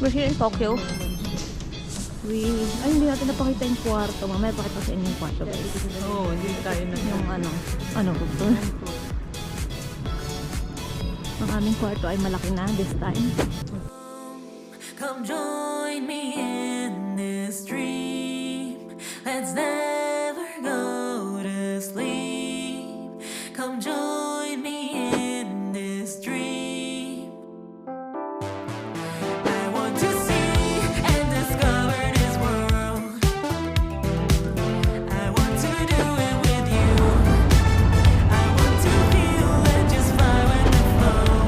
We're here in Tokyo. Ay, hindi natin napakita yung kwarto. Mamaya pakita sa inyo yung kwarto, guys. Oo, hindi tayo na. Yung ano gusto. Ang aming kwarto ay malaki na this time. Come join me in this dream. Let's never go to sleep. Come join me in this dream. I want to see and discover this world. I want to do it with you. I want to feel and just fly with the flow.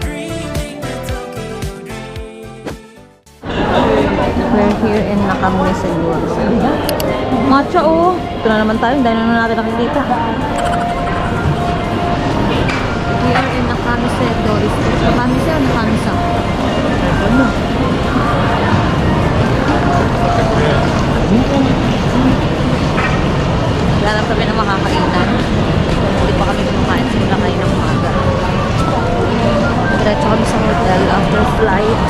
Dreaming the Tokyo dream. We're here in Nakamura siguro. Matcha oh! Ito na naman tayo. Dahil na natin nakikita. We are in Nakamise Doris. Nakamise o Nakamisa? Ano? Lalap kami na makakainan. Hindi pa kami kumakain simula kayo ng umaga. Diretso kami sa hotel after flight.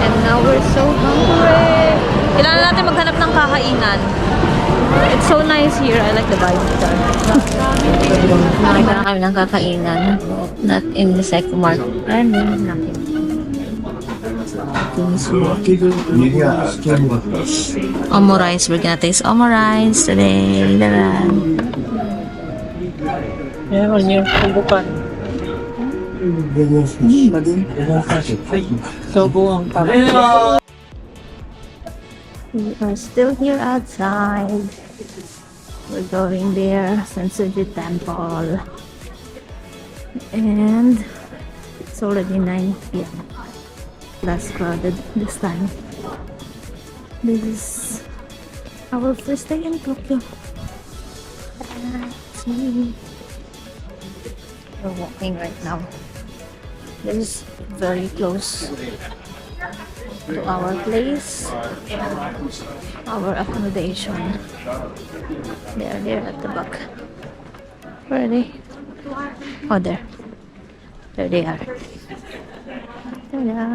And now we're so hungry. Kailangan natin maghanap ng kakainan. It's so nice here. I like the vibe. Nakita na kami ng kakainan. Not in the second market. I mean, nothing. Omo rice. We're gonna taste Omo rice today. Daran. Yan, yung pumbukan. So, buwang parang. We are still here outside. We're going there, Sensoji Temple. And it's already 9 p.m. Less crowded this time. This is our first day in Tokyo. We're walking right now. This is very close to our place, our accommodation. They are there at the back. Where are they? Oh, there. There they are. Ta-da!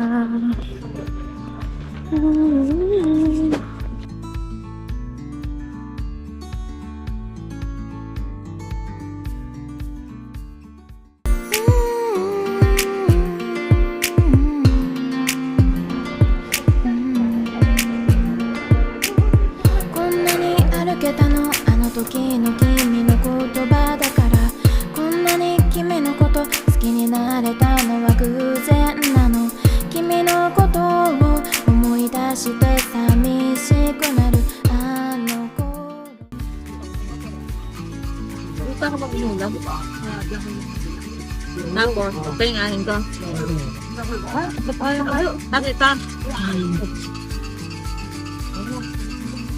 Buka ka mag-inulam? Tapos, palingahin ko. Nakita.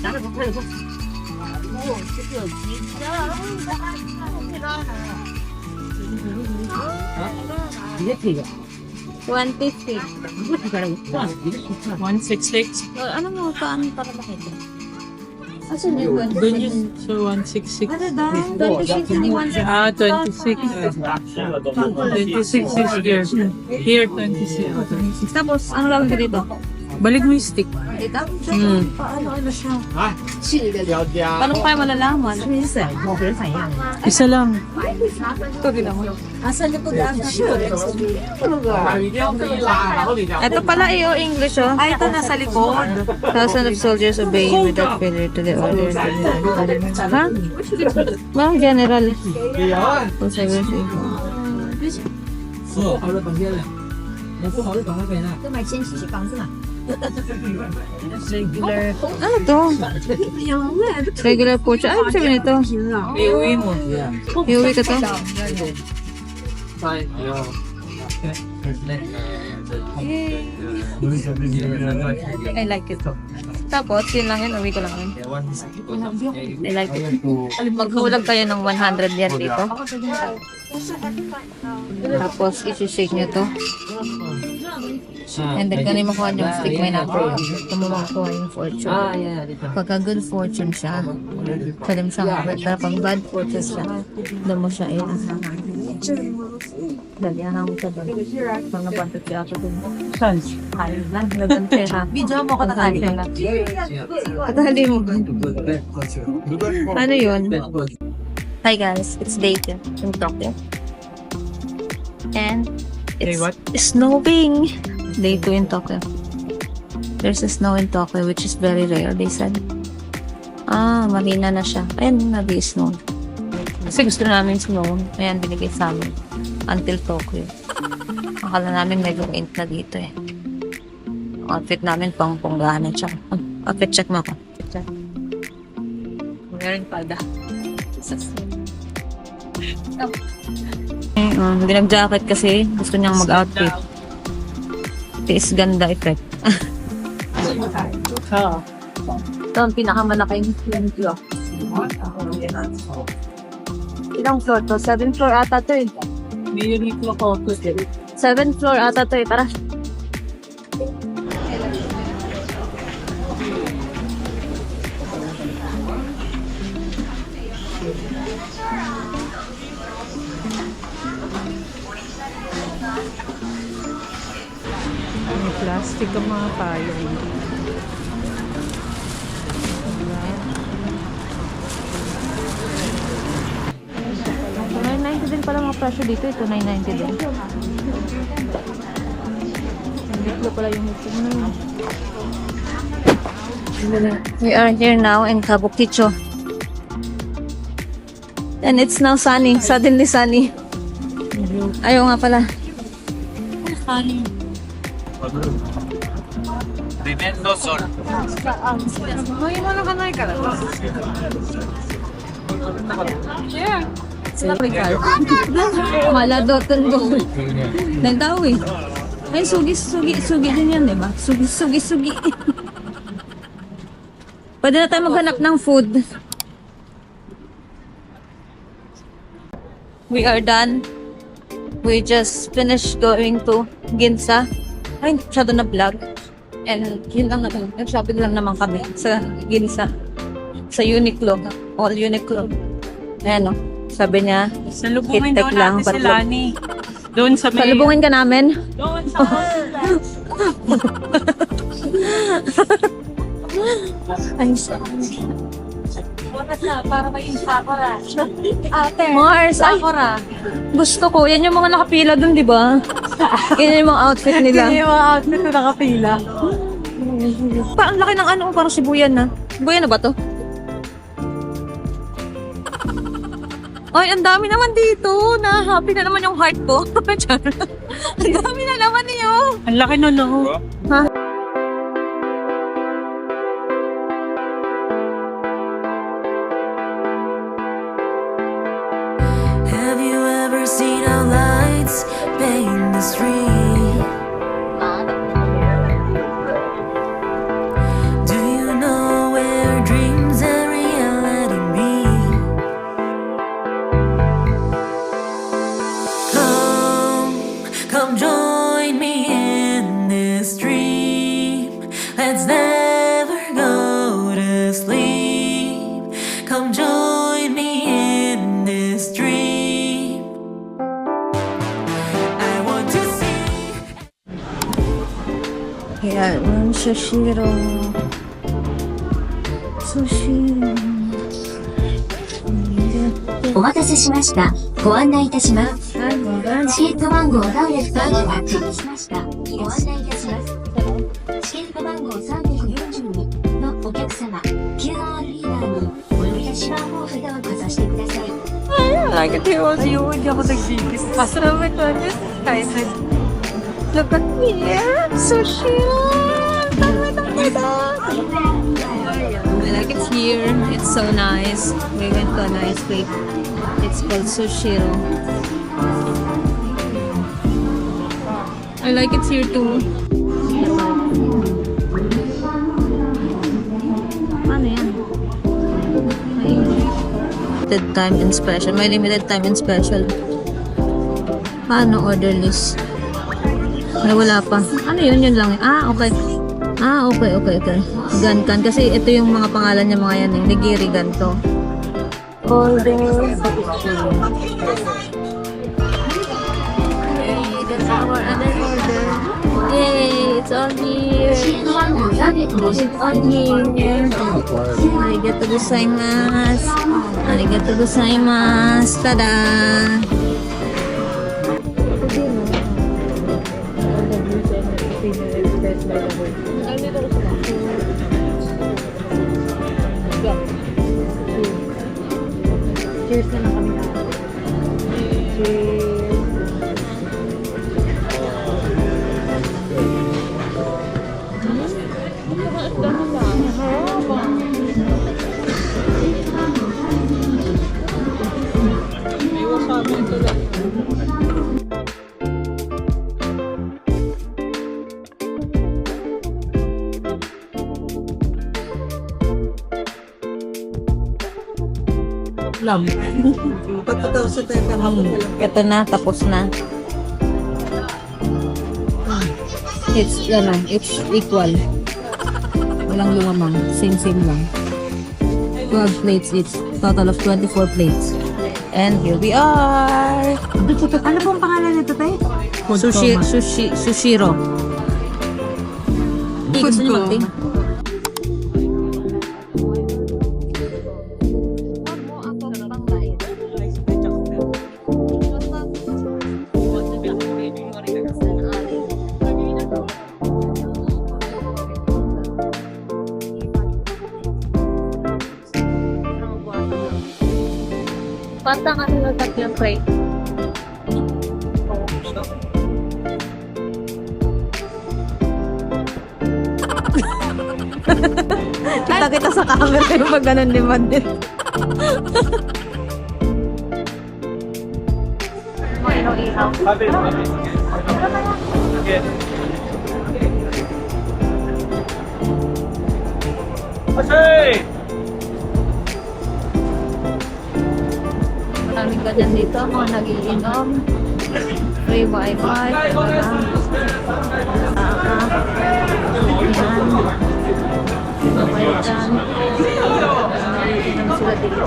$150. 166. Ano mo paano para makita? Asan yung Doon yun. So, 166. 26 hindi 160. Ah, 26. 26 is here. Here, 26. Tapos, ano lang dito? Balik mo yung stick. Dito? Paano siya? Paano kayo malalaman? Isa lang. Asan niyo po daan? Ito pala yung English oh. Ay, ito nasa likod. Thousands of soldiers obeying without failure to the orders. Ha? Ba? General. For cyber safety. Regular. Ano to? Regular portion. Ano sabihin nito? Iuwi mo. Iuwi ka to? I like it. Tapos, yun lang yun. Uwi ko lang yun. I like it. Maghulag kayo ng 100 yen dito. Tapos, isi-shake nyo to. And then, ganun makuha yung stick may number. Ito mo makuha yung fortune. Pagka good fortune siya, pwede mo siyang habit. Pero pag bad fortune siya, doon mo siya dalihan mo siya doon. Mga bantot siya ako doon. Saan? Ayun lang, nagante ha. Video mo ko nakali ka lang. Katali mo. Ano yun? Hi guys, it's day 2 in Tokyo. And Day it's what? snowing. Day 2 in Tokyo. There's a snow in Tokyo which is very rare, they said. Mahina na siya. Ayan, nag-snow. Kasi gusto namin snow. Ayan, binigay sa amin. Until Tokyo. Akala namin medyo paint na dito eh. Ang outfit namin pang punggahan na siya. Outfit check mo ako. Check. Meron pada. Hindi nag-jacket kasi gusto niyang mag-outfit. Tiis ganda effect. Ito ang pinakamalaking floor. Ilang floor to? 7th floor ata to eh. May Uniqlo ko. 7th floor ata to eh. Tara. May plastic ang mga tayo. $9.90 din pala mga presyo dito. Ito $9.90 din. Dito pala yung ito. We are here now in Kabukicho. And it's now sunny. Suddenly sunny. Ayaw nga pala. Sunny. Maladoton do. Nagtao eh. Ay, sugi din yan, diba? Sugi. Pwede na tayo maghanap ng food. We are done. We just finished going to Ginza. Ay, hindi masyado na vlog. And yun lang naman. Nag-shopping lang naman kami sa Ginza. Sa Uniqlo. All Uniqlo. Ayan o. Sabi niya, Salubungin hit-tech daw lang, natin si patlog. Lani. Doon sa may... salubungin ka namin. Doon sa... Ay, Para may sakura. Ate, Mars, ay, sakura. gusto ko. Yan yung mga nakapila dun, di ba? Yan yung mga outfit nila. Yung mga outfit na nakapila. Ang laki ng ano, parang Shibuyan na. Shibuyan na ba to? Ay, ang dami naman dito. Na-happy na naman yung heart ko. Ang dami na naman niyo. Ang laki na lang. Have you ever seen our lights paint the street? Do you know where dreams and reality meet? Come join me in this dream. Let's never go to sleep. Come join me in this dream. I want to see. Kaya, Sushiro. Sushiro. お待たせしました。ご案内いたします。チケット番号ダイレクトに発見しました。ご案内いたします。チケット番号342のお客様、QR リーダーにお呼び出し番号札をかざしてください。 Like it here. Ayun, hindi ako nag-gigis. Pasalamat ko niya. Kahit Look at me. Sushiro. I like it here. It's so nice. We went to a nice place. It's called Sushiro. I like it here too. Ano yan? Limited time and special. May limited time and special. Paano order list? Ay, wala pa. Ano yun? Yun lang. Ah, okay. Ah, okay. Gankan. Kasi ito yung mga pangalan niya mga yan eh. Nigiri ganto. Order. Yay, that's our other order. Yay, it's all here. シート番号350 It's all here. Arigatou gozaimasu. Arigatou gozaimasu. Tada! Cheers na lang kami na. Cheers. May wasabi ito lang. Lam. Pagkatapos tayo Ito na, tapos na. It's equal. Walang lumamang. Same lang. 12 plates each. Total of 24 plates. And here we are! Ano pong pangalan nito, Tay? Sushiro. Hindi, gusto niyo mag-ting? Patang ano na tatlong tray. Kita sa camera yung pag ganun naman din. Maraming ganyan dito, mga nagiinom. Free wifi. Sila dito.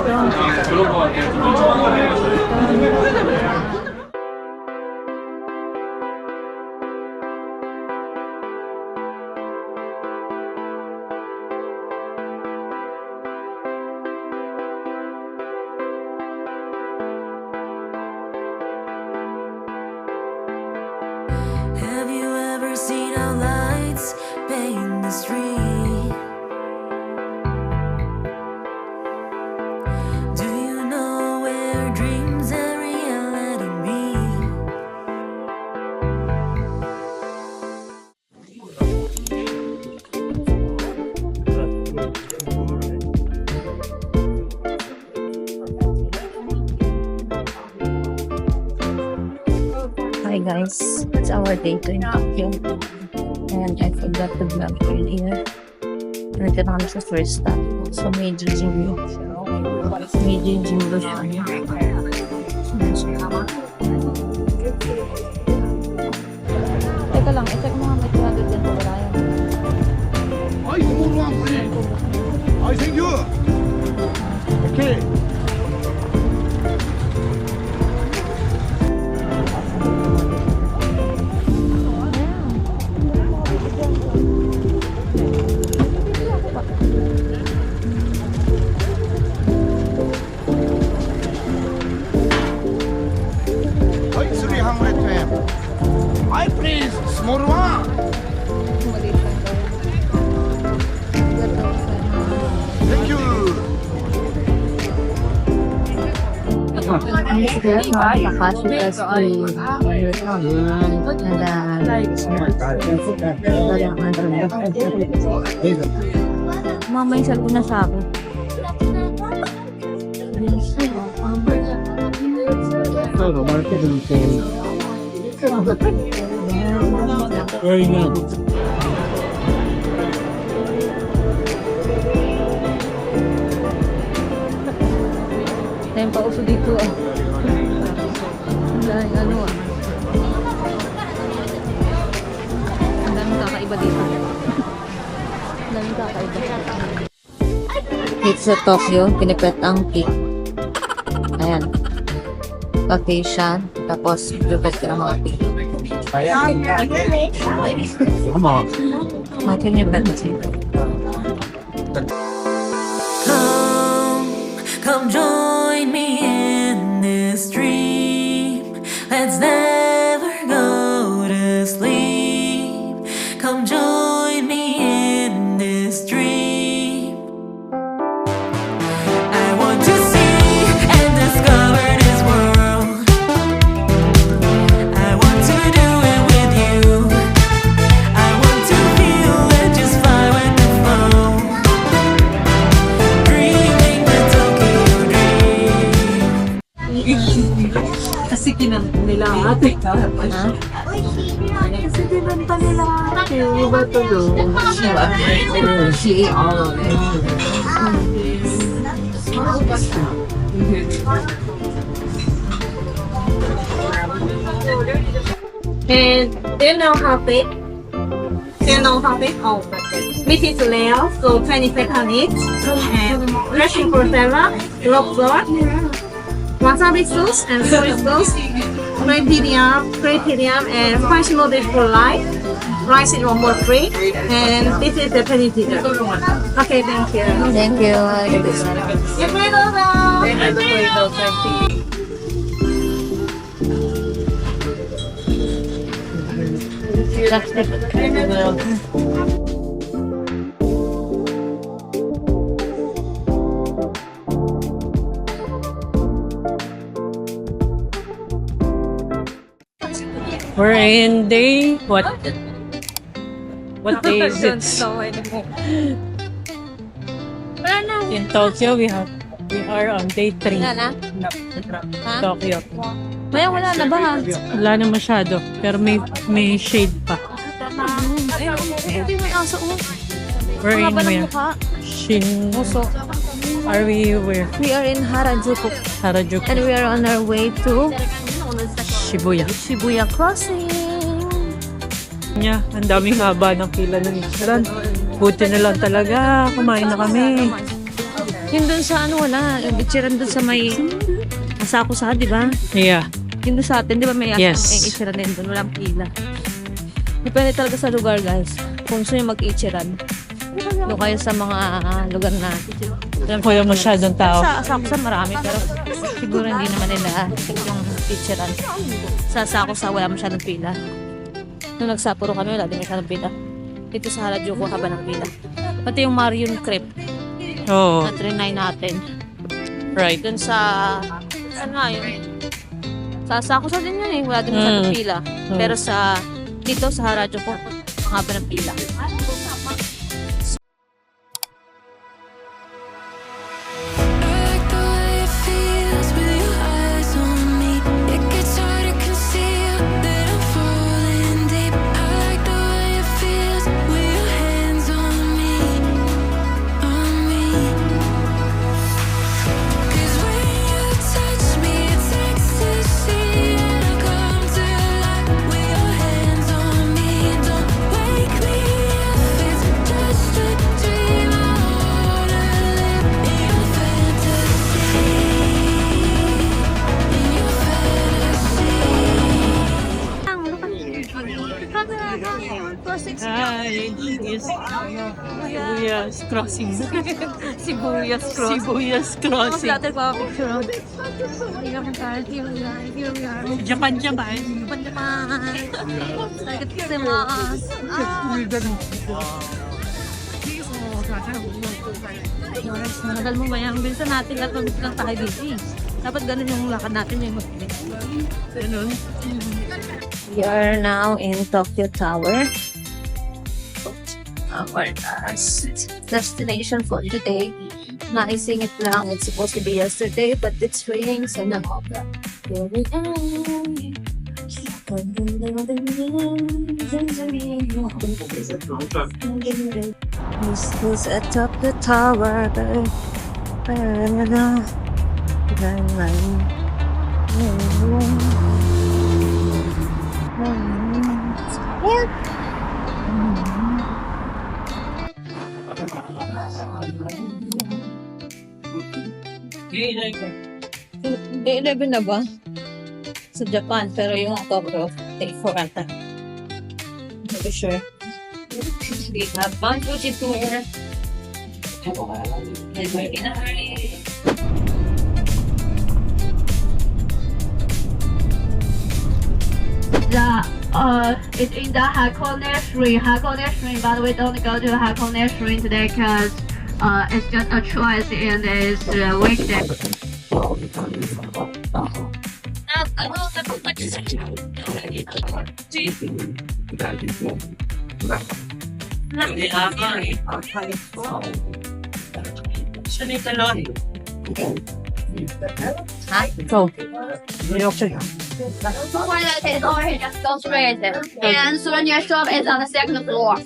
Have you ever seen how lights paint the street? Do you know where dreams and reality meet? Hi guys, it's our day to in Tokyo. And I forgot to vlog earlier. Nandito na kami sa first stop. So Meiji Jinryu. Meiji Jinryu siya. Teka lang, i-check mo nga may 200 din. Wala yan. I think you. Okay. Hi, 300 yen. I please, small one. Thank you. Mama yung cellphone na sa akin. Very good. Tayong pauso dito ah. Dahil ano ah. Dito sa Tokyo, pinipet ang cake. Ayan. Vacation. Tapos, pinipet ka ng mga cake. Makin yung pet. Come join me in this dream. Let's never go to sleep. Come join me in this dream. I want to see and discover this world. I want to do it with you. I want to feel and just fly with the flow. Dreaming the Tokyo dream. Kasi kinanta nila ang ate. Kasi kinanta nila ang ate. Iba tulo. And do you know how big? Do you know how big? Oh, this is layer, so 20 seconds each. And dressing for salad, lobster, wasabi sauce, and soy sauce, crayterium, and spicy noodles for life. Rice is one more free, and this is the penny teaser. Okay, thank you. Thank you. We're in day, what day is it? In Tokyo, we are on day 3. Wala na? Tokyo. Wala na ba? Wala na masyado, pero may shade pa. Hindi may aso. We're in Haba ng where? mukha. Are we where? We are in Harajuku. Harajuku. And we are on our way to Shibuya. Shibuya Crossing. Yeah, ang daming haba ng pila ng Ichiran. Buti na lang talaga, kumain na kami. Yun dun sa ano, wala. Yung Ichiran dun sa may Asakusa, di ba? Yeah. Yun dun sa atin, di ba may Yes. Ichiran din dun. Walang pila. Depende talaga sa lugar, guys. Kung gusto nyo mag-Ichiran. Doon kayo sa mga lugar na Wala masyadong tao. Sa Asakusa marami, pero siguro hindi naman nila yung Ichiran. Sa Asakusa wala masyadong pila. Nung nagsapuro kami, wala din masyadong pila. Dito sa Harajuku, haba ng pila. Pati yung Marion Crepe Oo, na trinay natin. right. Doon sa, ano nga yun? Sa Asakusa din yun eh, wala din masyadong pila. Pero sa, dito sa Harajuku, ang haba ng pila. I like the way it feels with your eyes on me. It gets hard to conceal that I'm falling deep. I like the way it feels with your hands on me, on me. 'Cause when you touch me, it's ecstasy, and I come to life with your hands on me. Don't wake me if it's just a dream. I wanna live in your fantasy, in your fantasy. Hi, it's Sibuyas Crossing. Sibuyas Crossing. Sibuyas Crossing. Later ko picture. Here we are. Here we are. Japan. Managal mo ba yan? Bilisan natin at lang tayo dito eh. Dapat ganun yung lakad natin yung Ganun. We are now in Tokyo Tower. Our last destination for today. Naising it lang. It's supposed to be yesterday, but it's raining, so now here we are. Who's atop the tower? Yeah. Day 11 na ba? Sa Japan, pero yung Tokyo, day 4 ata. Not sure. We have Mount Fuji tour. And we're in a hurry. It's in the Hakone Shrine. Hakone Shrine, but we don't go to Hakone Shrine today because it's just a choice and it's weekday. Ikaw. Hindi ako sa'yo. Toilet is already just go straight. And souvenir shop is on the second floor.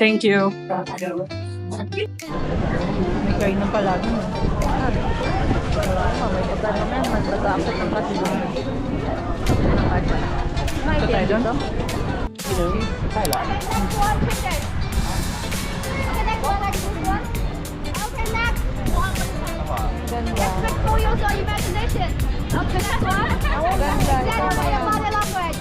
Thank you. May kain ng palagi. Ito tayo doon? Okay, next. Let's go use your imagination. Okay, next one. That is my body language.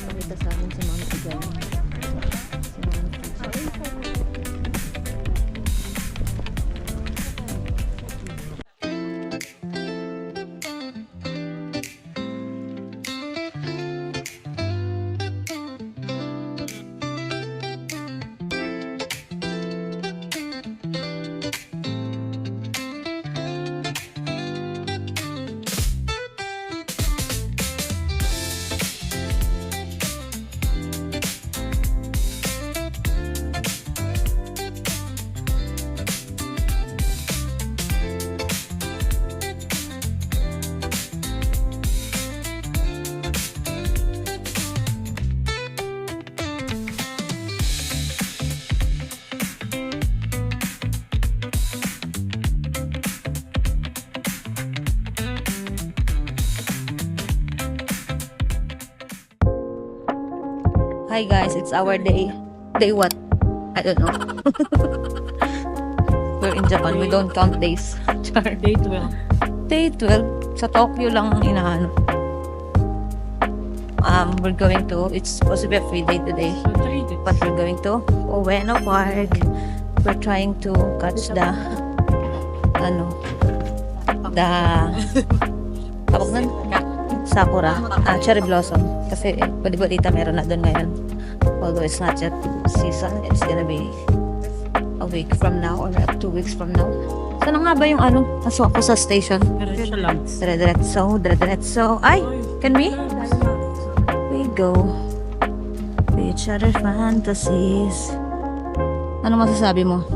Pakita sa akin si Ma'am Tigan. Hi guys, it's our day. Day what? I don't know. We're in Japan. We don't count days. Day 12. Day 12. Sa Tokyo lang ang inaano. We're going to, it's supposed to be a free day today. So 3 days. But we're going to Ueno Park. We're trying to catch the tawag nun? Sakura. Cherry blossom. Kasi balita meron na doon ngayon. Although it's not yet season, it's gonna be a week from now or 2 weeks from now. Saan nga ba yung pasok ako sa station? Diretso lang. Diretso. Ay! Can we? We go. Each other fantasies. Ano masasabi mo?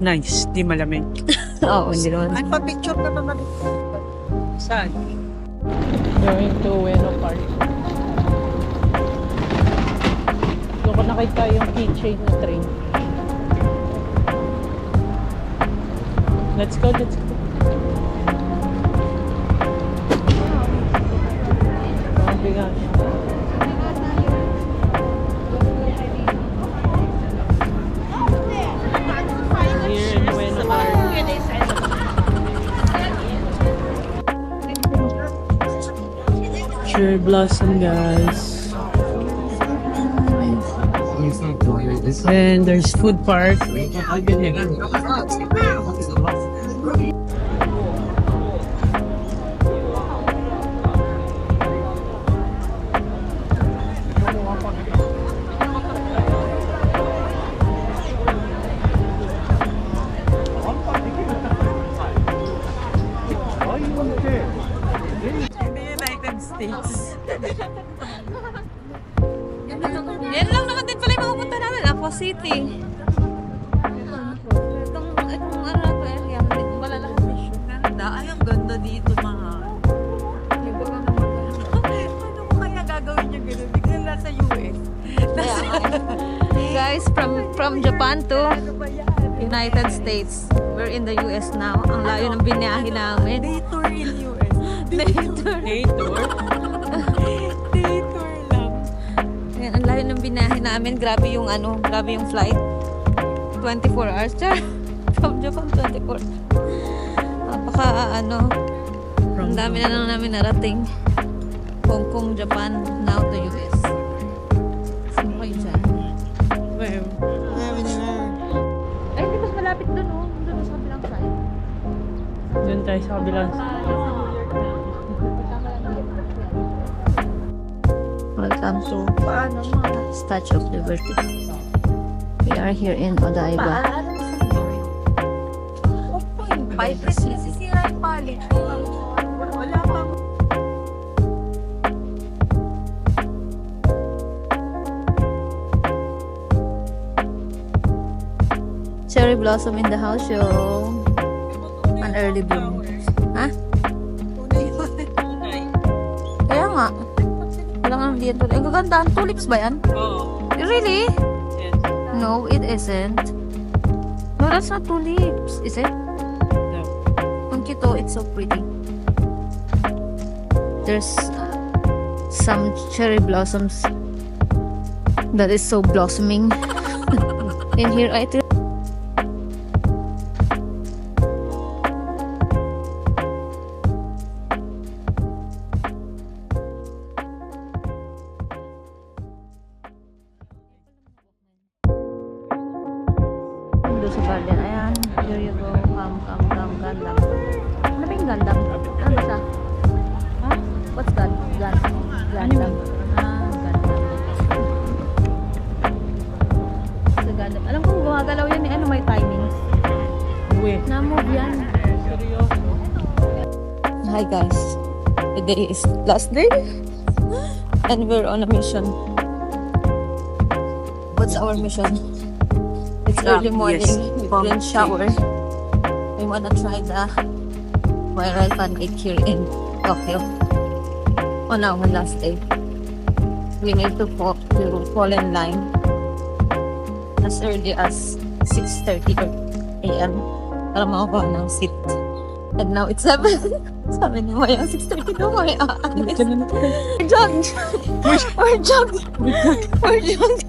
Nice. Di malamig. Oo, hindi naman. Ay, pa-picture na naman. Saan? Going to Ueno Park. Doon ko nakita yung keychain na train. Let's go. Oh, bigat. Here in Ueno Park. Cherry blossom, guys. And there's food park. United States. Yan lang naman din pala yung mapupunta namin. Aqua City. Itong na to area. Malalaki na siya. Ganda. Ay, ang ganda dito, mahal. Ano ko kaya gagawin niya gano'n? Biglang nasa US. Guys, from Japan to United States. We're in the US now. Ang layo ng biniyahe namin. Detour in US. Detour. Detour? Detour lang. Ayan, ang layo ng binahe namin. Grabe yung flight. 24 hours. Char. From Japan, 24. Ang dami na lang namin narating. Hong Kong, Japan, now to US. Sino kayo dyan? Well, Ay, di mas malapit dun, oh. Dun sa kabilang side. doon tayo sa kabilang. Welcome to Statue of Liberty. We are here in Odaiba. Cherry blossom in the house, yo. An early bloom. Ha? Kaya nga. Wala nga dito. Ang gaganda. Tulips ba yan? Oo. Really? Yes. No, it isn't. No, that's not tulips. Is it? No. Ang cute, oh. It's so pretty. There's some cherry blossoms that is so blossoming. In here, I think. Doon sa garden. Ayan. Here you go. Come. Gandam. Ano ba yung gandam? Ano ba siya? Ha? What's that? Gandam. Gandam. Gandam. Sa gandam. Alam kong gumagalaw yan. Ano may timings? Uwi. Na-move yan. Seryoso. Hi guys. Today is last day. And we're on a mission. What's our mission? It's early morning. Yes. We didn't shower. We wanna try the viral pancake here in Tokyo. On our last day. We need to fall in line as early as 6:30 a.m. para makakuha ng seat. And now it's 7. Sabi ni Maya, 6:30 na Maya. We're jogged. We're jogged. We're jogged.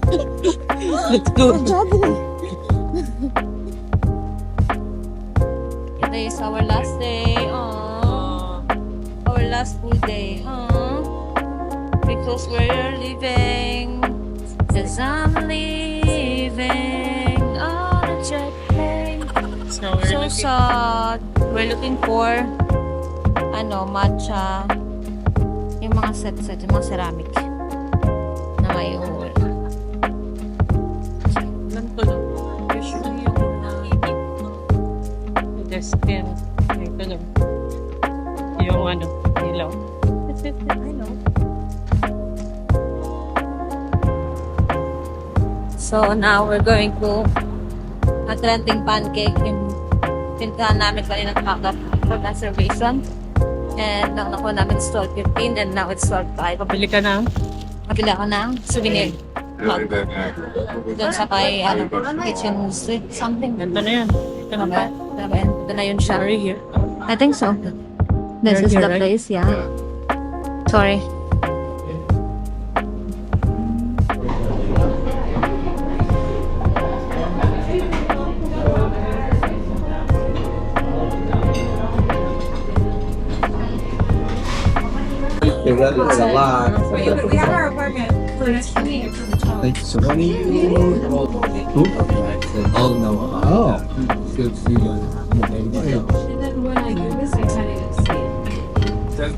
Let's go. We're jogging. Today is our last day. Aww. Our last full day. Aww. Because we're leaving. Cause I'm leaving on a jet plane. So sad. We're looking for matcha. Yung mga set, yung mga ceramic na may uwi. Ganito lang. Usually yung deskin. Ito lang. Yung ilaw. That's it. I know. So now we're going to trending pancake yung pintahan namin kanina kakap for reservation. And nakuha namin is 12:15 and now it's 12:05. Pabili ka na. Mabili ako ng souvenir. Doon sa kay Kitchen Street something. Ganito na yan. Ito na ba? Ito na yun siya. Sorry here. I think so. This You're is here, the right? place, yeah. Sorry. It's a lot. We have our apartment for next week. Thank you so much. Who? Oh, no. Oh. Good to see you. And then when I do this, I kind of see it.